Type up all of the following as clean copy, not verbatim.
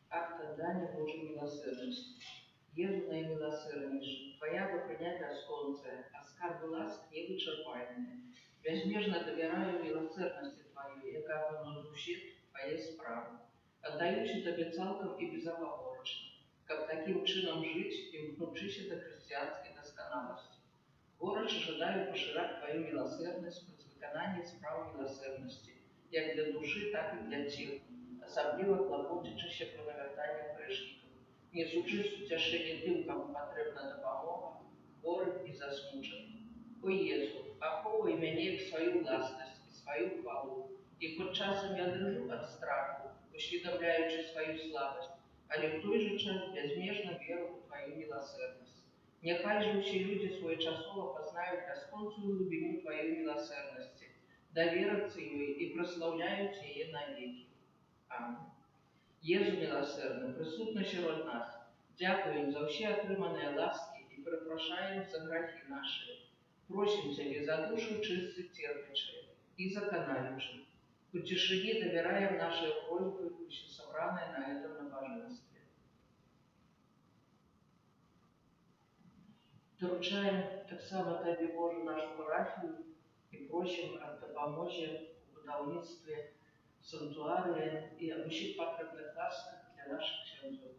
Акта дання Божої милосердності. Єду наимилосерднейший, Твоя бы принять достоинце, а скарбы ласк невычерпаемые. Безмежно доверяю милосердности Твоей, яка воно душит, а есть право. Отдаючи Тебе цалком и безоговорочно, как таким чином жить, имкнувшись до христианской досконалости. Гороче жадаю поширать Твою милосердность при виконанні справ милосердності, як для душі, так і для тіла, особливо клопочучи про навертання грешників, несучи утешення тим, кому потрібна допомога, хворим і засмученим. О Єзу, аховуй мене в свою власність і свою хвалу, і хоч часом я дрожу від страху, усвідомляючи свою слабость, але в той же час безмежно віру у Твою милосердність. Нехай же всі люди своечасово познають безконцую глубину Твоей милосердности, доверятся ее и прославляют ее навеки. Аминь. Єзу милосердний, присутній серед нас, дякуємо за всі отримані ласки і перепрошаємо за грехи наші. Просим Тебе за душу чисті терпящие и заканающих. В тишине доверяем наши просьбы, собранные на этом набоженстве. Доручаем так само Тебе, Боже, нашу парафію і просим о допомозі у будівництві санктуарія і об усіх потрібних ласках для наших ксензів.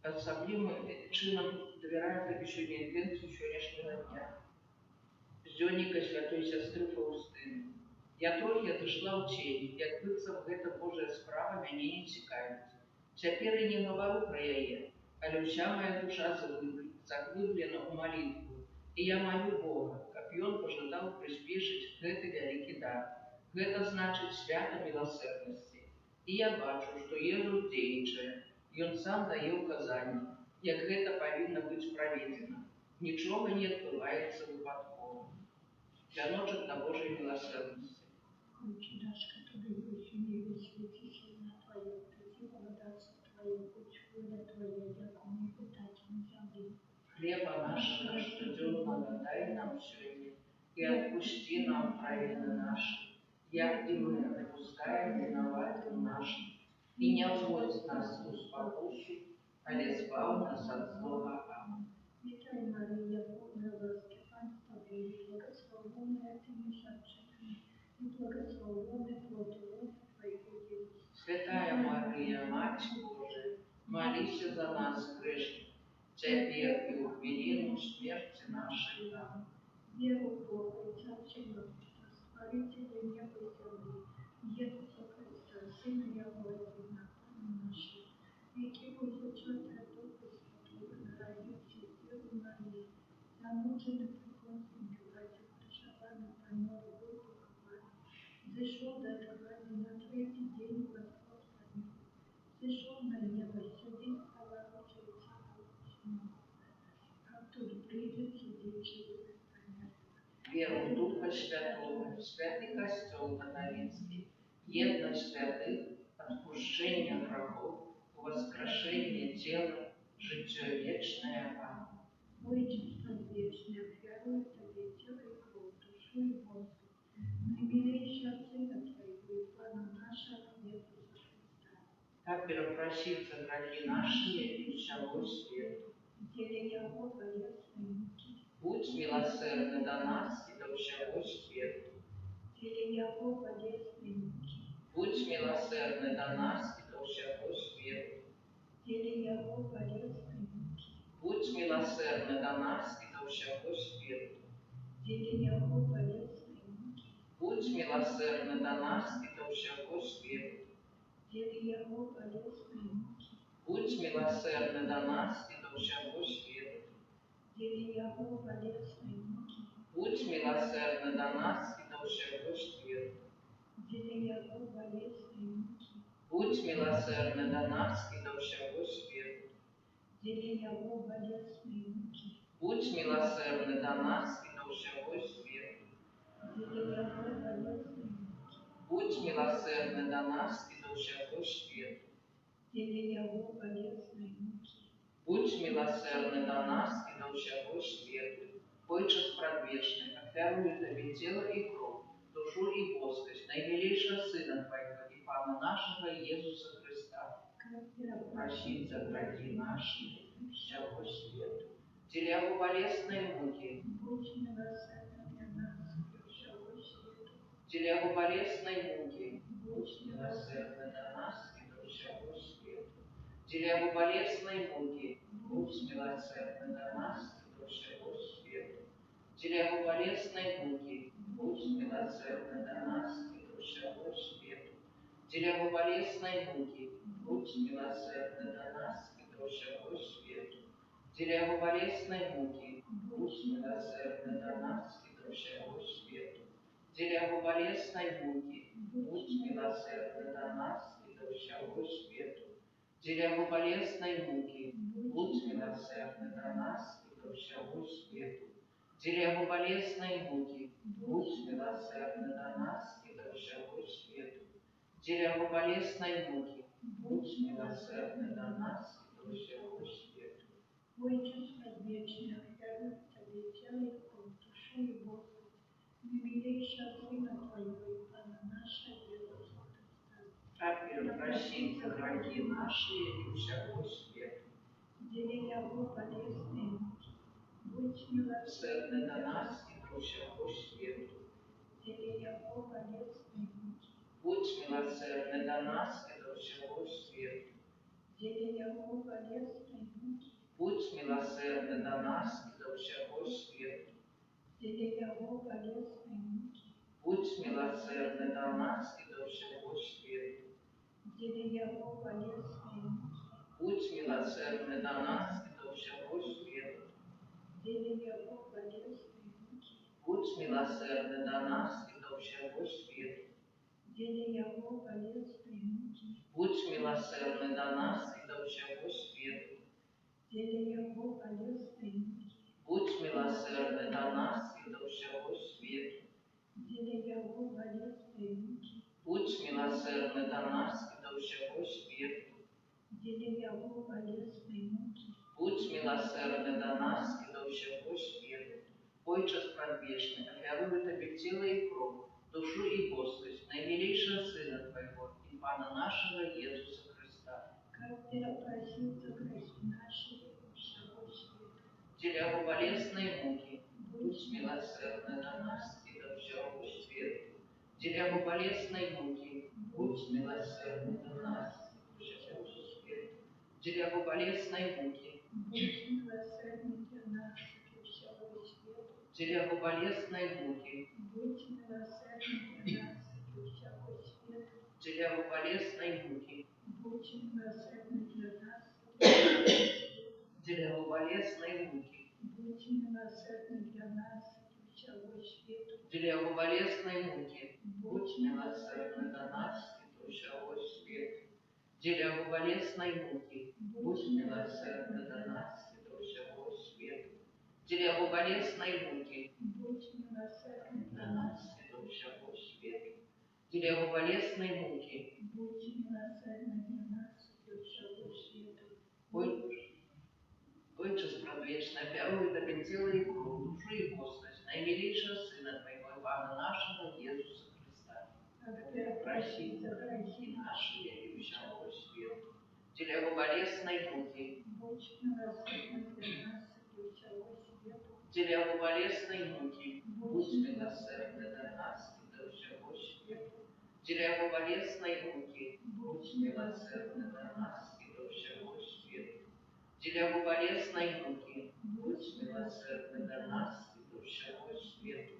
Особливим чином довіряємо Тобі сьогодні інтенцію сьогоднішнього дня. З дзвоника святої сестри Фаустини. Я трохи отошла в тень, як быццам гэта Божая справа мяне не цікавіць. Цяпер і не говорю про яе, але вся моя душа заглыблена ў молитву, і я молю Бога, каб Ён пожадаў прыспешыць гэты вялікі дар. Гэта значыць свята милосердности. І я бачу, што Езус дзейнічае. Ён сам дае ўказанні, як гэта павінна быць праведзена. Нічога не адбываецца выпадкова. Вяночак на Божьей милосердности. Отче наш, который в мире, светится имя Твое, приди благодатство Твое, будь воля Твоя, яко мы питатель земли. Хлеба нашего каждодневного дай нам сегодня, и отпусти нам провины наши, як и мы отпускаем виноватым нашим. И не вводь нас в спокусу, але избавь нас от злого. Аминь. Святая Мария, полная ласки, Пан с Тобой, благословенная Ты между женами, и благословенный плод лона Твоего, Иисус. Святая Мария, Мать Божия, молись за нас, грешных, теперь и в хвилину смерти нашей. Аминь. Веру в Бога, Отца Всемогущего, Створителя неба и земли, Иисуса Христа, Сына Его Одина, Пана нашего, який зачатая Духа Святого, народився з Діви Марії, замучений при Понтії Пилаті, кришований, больной, был похован, зашел до Трои, на третий день восстал с мертвых, зашел на небо, сидит, поворачивается к Отцу, оттуда придет судить живых и померших. Веру в Духа Святого, святый Костел Католицкий, едность святых, отпущение грехов, воскрешение тела, житие вечное. Аминь. Отчество вечное, верую в Тебе, тело и кровь, душу и воздух, наимилейший от Сына Твоего и Пана нашего Иисуса Христа. Как перепросить за грехи наши и всего света. Деле Его полезной муки, Будь милосердный до нас и до всего света. деле Его полезной муки, Будь милосердный до нас и до всего света. деле Его полезной муки, Будь милосердный до нас и до всего света. деле Его полезной муки, Будь милосердный до нас и до всего света. деле его болезной муки, Будь милосердна до нас и до всего света. деле его болезной муки, Будь милосердна до нас и до всего света. деле его болезной муки, Будь милосердна до нас и до всего света. деле его болезной муки, Будь милосердна до нас и до всего света. деле его болезной муки, Будь милосердна до нас и до всего света. деле его болезной муки, Будь милосердна до нас и до всего света. Бойче спрадвечный, офярует тебе тело и кровь, душу и плоскость, наимилейшего Сына Твоего и Пана нашего Иисуса Христа. Прощи за грехи наши и всего света. Телегу болезной муки, будь милосердна для нас и всего света, телегу болезной муки, будь милосердна до нас и до всего света. Телегу болезной муки, будь милосердна до нас и до всего света. Телегу болезной муки, будь милосердна до нас и до всего света. Телегу болезной муки, будь милосердна до нас и до всего света. Телегу болезной муки, будь милосердна до нас и до всего света. Телегу болезной муки, будь милосердна до нас и до всего света. Телегу болезной муки, будь милосердна до нас и до всего света. Телегу болезной муки, будь милосердна до нас и до всего света. Телегу болезной муки, будь милосердна до нас и до всего света. Отчество вечное, даруй тебе тело и кровь, душу и воздух, наимилейшего Сына Твоего и Пана нашего Иисуса Христа. Апир, прощи за грехи наши и всего света. Деле его болезной муки, будь Милосердна милосердна до для нас нас, и до всего света. деле его болезной муки, Будь милосердна до нас и до всего света. деле его болезной муки, Будь милосердна до нас и до всего света. деле его болезной муки, Будь милосердна до нас и до всего света. деле его болезной муки, Будь милосердна до нас и до всего света. деле его болезной муки, Будь милосердна до нас и до всего света. деле его болезной муки, Будь милосердна до нас и до всего света. деле его болезной муки, Будь милосердна до нас и до всего света. деле его болезной муки, Будь милосердна до нас и до всего света. деле его болезной муки, Будь милосердна до нас и до всего света. Отче спрадвечный, офярует тебе тело и кровь, душу и плоскость, наимилейшего Сына Твоего и Пана нашего Иисуса Христа. как ты опросил за грехи наши и всего света. Телегу болезной муки, Будь будь милосердна до нас и до всего света. Телегу болезной муки, будь милосердна до нас и до всего света. Телегу болезной муки, будь милосердный для нас и всего света. телегу болезной муки, Будь милосердный для нас и всего света. телегу болезной муки, Будь милосердный для нас и всего света. телегу болезной муки, Будь милосердный для нас и всего света. телегу болезной муки, будь Будь милосердна до нас и до всего света. Телегу болезной муки, будь милосердна до нас и до всего света. Телегу болезной муки, будь милосердный до для нас нас. и до всего света. Телегу болезной муки, Будь милосердный для нас и всего света. Отче спрадвечный, офярует тебе тело и кровь, душу и плоскость, наимилейшего Сына Твоего и Пана нашего Иисуса Христа. Как ты опросил за грехи наши Наши и всего света. Телегу болезной муки, будь милосердный для нас и всего света. телегу болезной муки, будь Будь милосердна до нас и до всего света. Телегу болезной муки, будь милосердна до нас и до всего света. Телегу болезной муки, будь милосердна до нас и до всего света.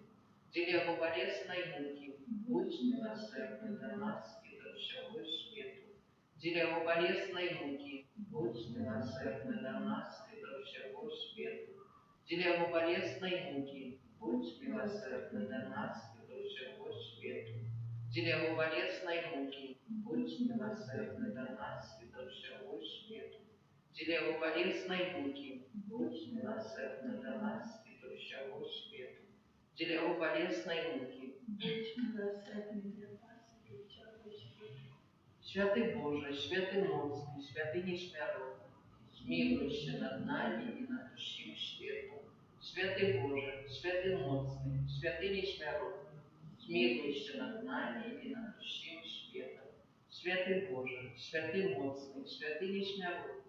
Телегу болезной муки, будь милосердна до нас и до всего света. Деля болезной муки, будь милосердна до нас и до всего свету. Деля болезной муки, будь милосердна до нас и до всего свету. Деля болезной муки, будь милосердна до нас и до всего свету. Деля болезной муки, будь милосердна до нас и до всего свету. Деля болезной муки, будь милосердний для нас і до всього світу. Святый Боже, святый моцный, святый несмиренный, смилуйся над нами и над всем светом. Святый Боже, святый моцный, святый несмиренный, смилуйся над нами и над всем светом. Святый Боже, святый моцный, святый несмиренный,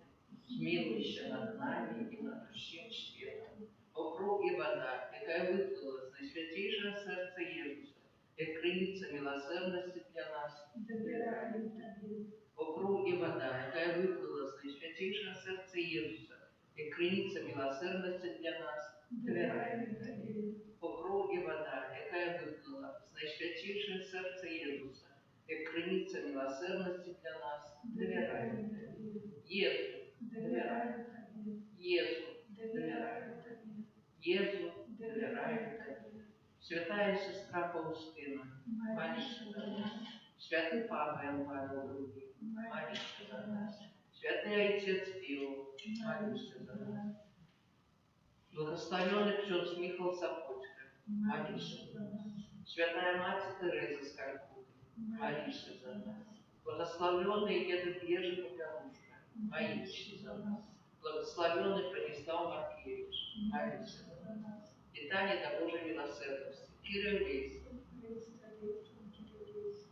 смилуйся над нами и над всем светом. Округ и вода, яка выплыла з найсвятейшего сердца Иисуса, як криниця милосердности для нас, Довіряю тобі, округ і вода, яка виплила з найсвятейшого серця Єсуса, як криниця милосердності для нас, довіряю тобі, округ і вода, яка виплила з найсвятейшого серця Єсуса, як криниця милосердності для нас, довіряю тобі. Єсу, довіряю тобі, Єсу, довіряю тобі, Єсу, довіряю тобі. Святая сестра Паустина, Молися за нас, святий Папа Ян Павел II, молися за нас, святий Отець Піо, молися за нас. Благословенный ксенц Михаил Сапотько, молися за нас. Святая Мать Тереза с Калькутты, молися за нас. Благословенный дед Ежи Попелушка, молися за нас. Благословенный Станислав Маркевич, молися за нас. Питание до Божьей милосердности, Кирилл Вейс, Христа вічно керуйся,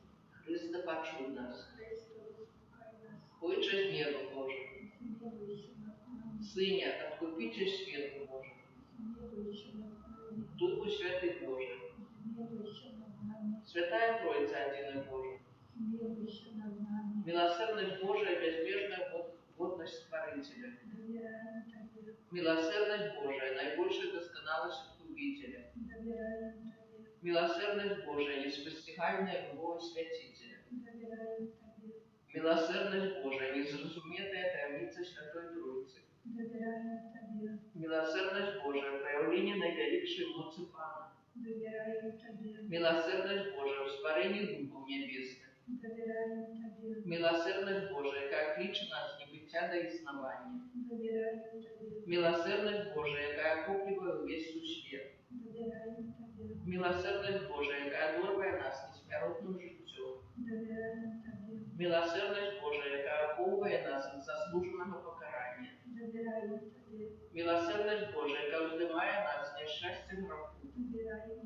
Христа почуй нас, Христа вислухай нас, Хоче з неба Божий, змилуйся над нами, Сыне, откупитель свету Божий, змилуйся над нами, Духу Святый Божий, змилуйся над нами, Святая Троица Один Божий, змилуйся над нами, милосердность Божия, безмежная годность Створителя, довіряю тобі, милосердность Божия, наибольшая досконалость Откупителя, довіряю тобі, милосердность Божия, неспостигаемая любовь Святителя, довіряю тобі, милосердность Божия, незразуметая таямница Святой Троицы, довіряю тобі, милосердность Божия, проявление наивеликшей моцы Пана, довіряю тобі, милосердность Божия, в створении Духов Небесных, довіряю тобі, милосердность Божия, яка кличе нас з небиття до існування, довіряю тобі, милосердность Божия, яка охоплює весь существет, довіряю тобі, милосердность Божия, яка одорває нас несмиротним життям, довіряю тобі, милосердность Божия, яка оховує нас від заслуженого покарання, довіряю тобі, милосердность Божия, яка вздимає нас з нещастя граху, довіряю тобі,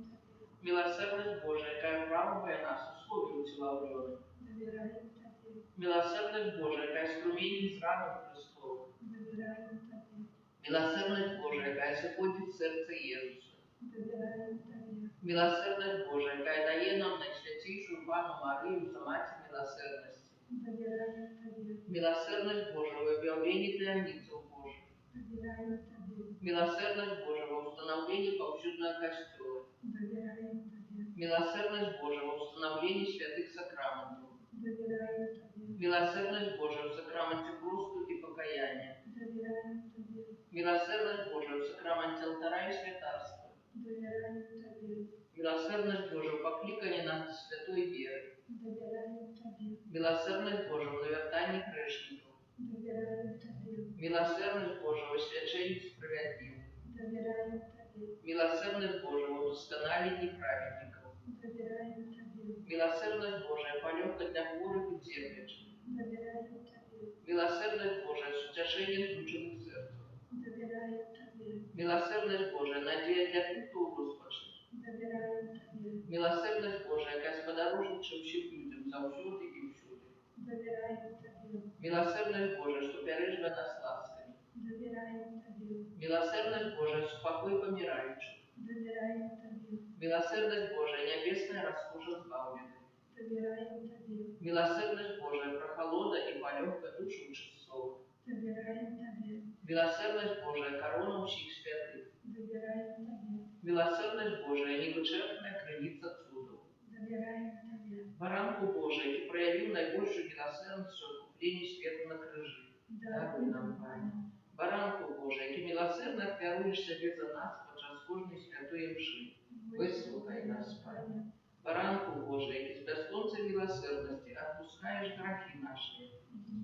милосердность Божия, яка вправує нас у слові уціловлених, довіряю тобі, милосердность Божия, яка струмінь з раном Христових, довіряю тобі, милосердность Божия, яка заходить в серце Єсуса, довіряю тобі, милосердность Божия, яка дає нам найсвятейшую Пану Марию за мать милосердности, довіряю тобі, милосердность Божия в объявлении таямницев Божьих, довіряю тобі, милосердность Божия в установлении повсюдного костела, довіряю тобі, милосердность Божия в установлении святых сакраментов, довіряю тобі, милосердность Божия в сакраменте просто и покаяния, довіряю тобі, милосердность Божия в сакраменте алтаря и святарства, довіряю тобі, милосердность Божия в покликании нас до святой веры, довіряю тобі, милосердность Божия в навертании грешников, довіряю тобі, милосердность Божия в освящении справедливых, довіряю тобі, милосердность Божия в удосконалении праведников, довіряю тобі, милосердность Божия полегка для хворых и терпящих, довіряю тобі, милосердность Божия в утешении измученных сердцем, довіряю тобі, милосердность Божия надея для тех, кто Господь, довіряю тобі, милосердность Божия, яка сподорожнича всім людям завсюди і всюди, довіряю тобі, милосердность Божия, що переживе нас ласками, довіряю тобі, милосердность Божия, спокой помирающих, довіряю тобі, милосердность Божия, небесная роскошь избавленных, довіряю тобі, милосердность Божия, прохолода и полегка душам часов, довіряю тобі, милосердность Божия, корона всех святых, довіряю тобі, милосердность Божия, невычерпная граница чудов, довіряю тобі, Баранку Божий, який проявив найбільшу милосердність у купленні світу на крижі. Дякую нам, Пане. Баранку Божий, який милосердно отвяруєш себе за нас подчас кожної святої мши. Вислухай нас, Пане. Баранку Божий, який з безконцем милосердності отпускаєш грехи наші.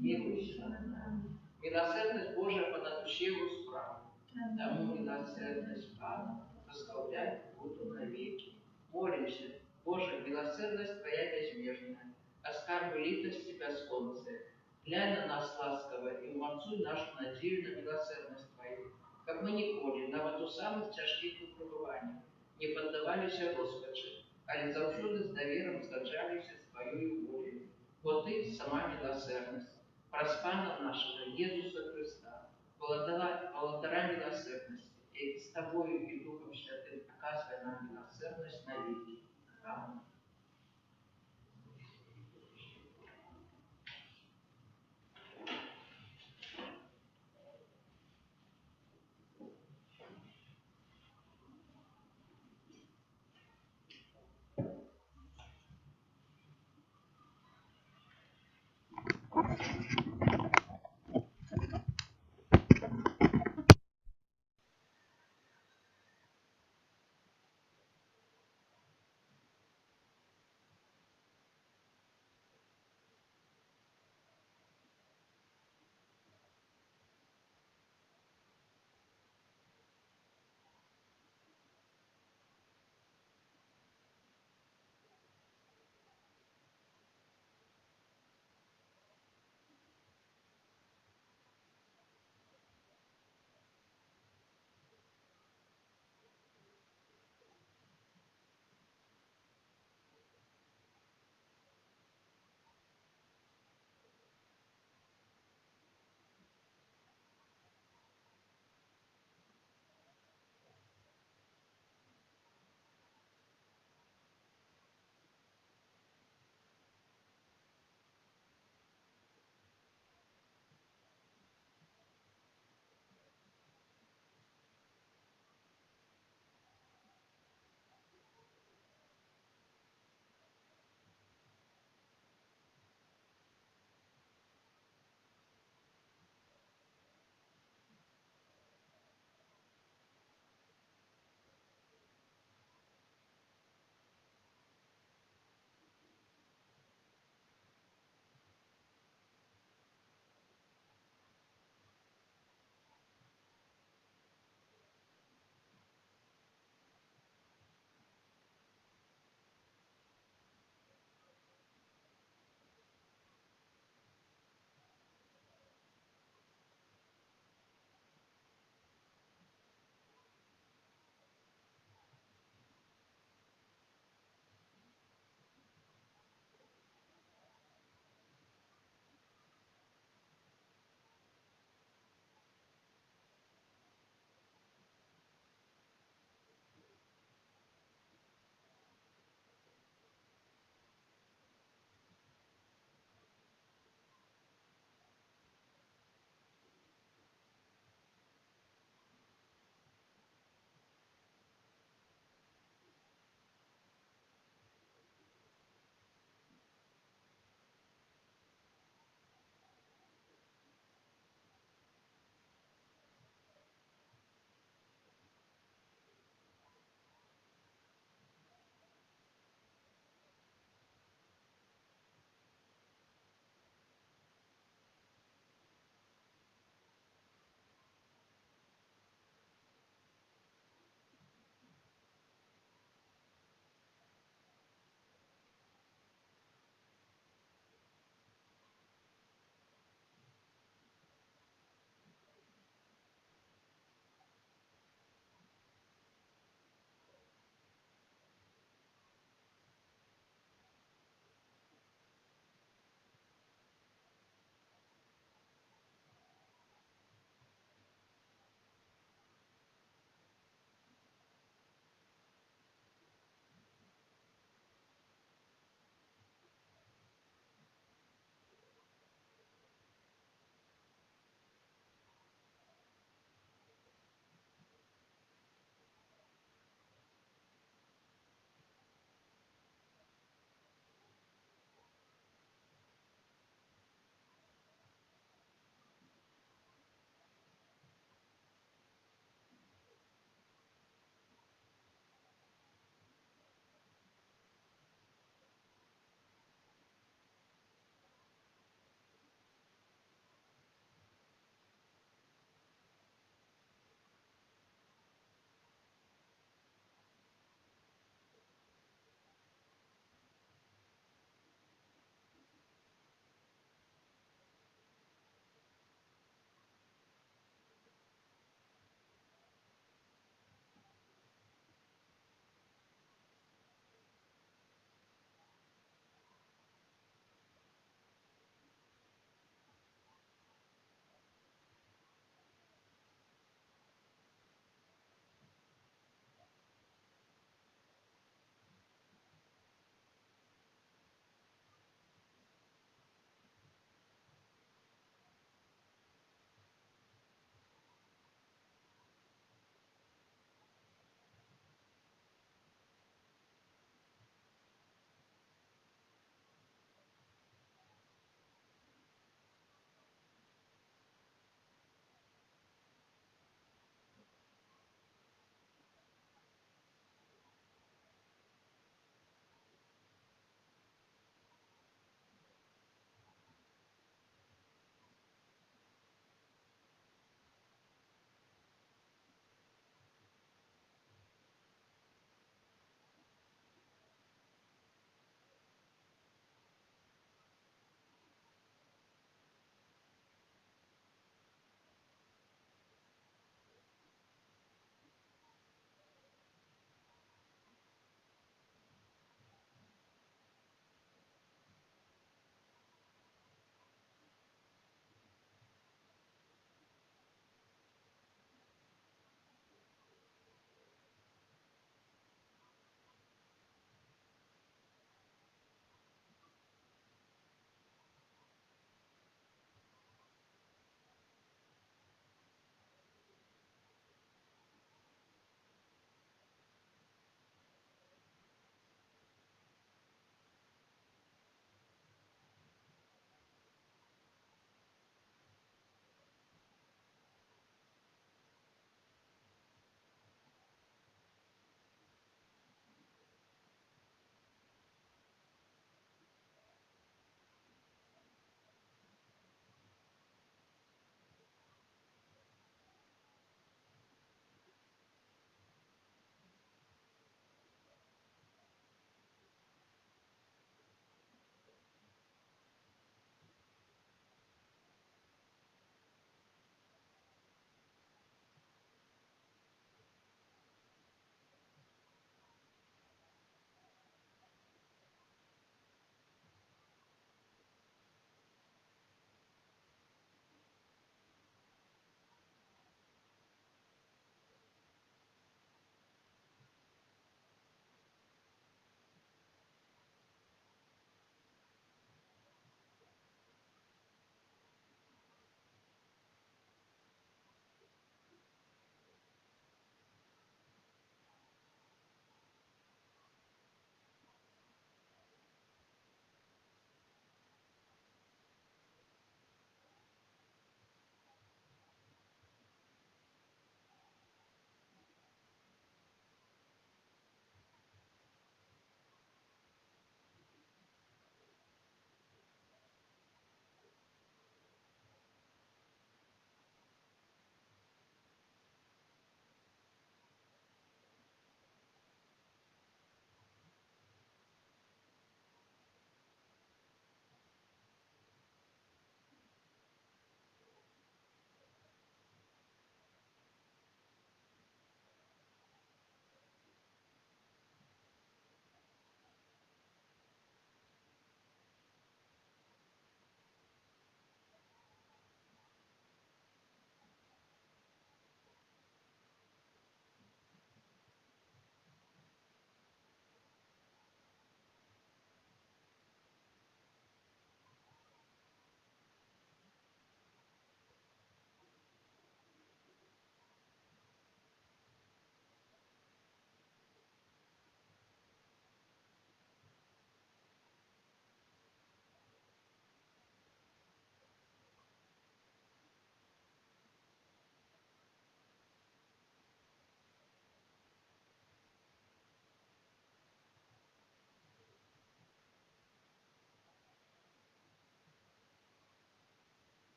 Милуйся над нами. Милосердность Божия понад ущеву справу. Тому милосердность Пана восславлять буду навеки. Молимся, Боже, милосердность Твоя безмежная, а скарбы литости бесконцы. Глянь на нас ласково и уморцуй нашу надею на милосердность Твою, как мы николи, навод у самых тяжких выпробований, не поддавались розпачи, але завжди з довіром згаджалися з Твоєю волею. Бо Ти сама милосердность, проспана нашего Иисуса Христа, володаря милосердности, и с Тобою и Духом Святым оказывай нам милосердность навеки. Аминь.